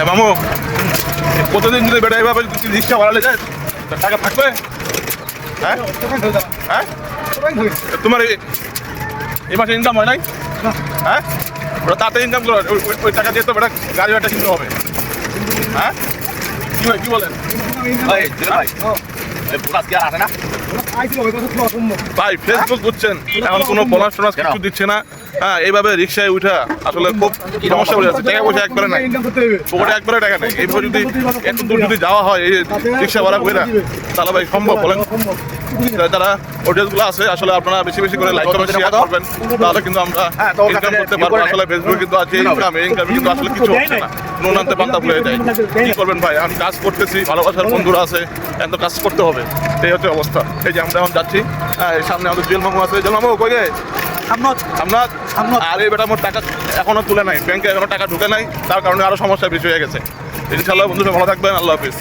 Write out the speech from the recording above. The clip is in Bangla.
মামু প্রতিদিন যদি বেটা এইভাবে রিক্সা বাড়ালে যায় টাকা থাকবে? হ্যাঁ হ্যাঁ তোমার এই মাসে ইনকাম হয় নাই? হ্যাঁ ওরা তাতে ইনকাম করো, ওই টাকা দিয়ে তো বেটা গাড়ি ভাড়াটা কিনতে হবে। হ্যাঁ কি বলেন ভাই? ফেসবুক বুঝছেন এখন কোনো বোনাস টোনাস কিছু দিচ্ছে না। হ্যাঁ এইভাবে রিক্সায় উঠা আসলে খুব সমস্যা হয়ে যাচ্ছে। টাকা পয়সা একবারে নাই, পকেটে একবারে টাকা নেই। এইভাবে যদি এত দূর যদি যাওয়া হয় এই রিক্সা ভাড়া করে তাহলে ভাই সম্ভব বলেন? যারা অডিয়েন্সগুলো আছে আসলে আপনারা বেশি বেশি করে লাইক করবেন, শেয়ার করবেন, তাহলে কিন্তু আমরা ইনকাম করতে পারবো। আসলে ফেসবুক কিন্তু আছে ইনকাম, এই ইনকামে কিন্তু আসলে কিছু হচ্ছে না, নুন আনতে পান্তা ভুলে যায়। কি করবেন ভাই? আমি কাজ করতেছি, ভালোবাসার বন্ধুরা আছে, এত কাজ করতে হবে, এই হচ্ছে অবস্থা। এই যে আমরা এখন যাচ্ছি, সামনে আমাদের জুয়েল মামু আছে। জুয়েল মামু কই গে? আপনার আর এই বেটা মোট টাকা এখনো তুলে নাই, ব্যাংকে এখনো টাকা ঢুকে নাই, তার কারণে আরো সমস্যা বেশি হয়ে গেছে। ইনশাআল্লাহ বন্ধুরা ভালো থাকবেন, আল্লাহ হাফিজ।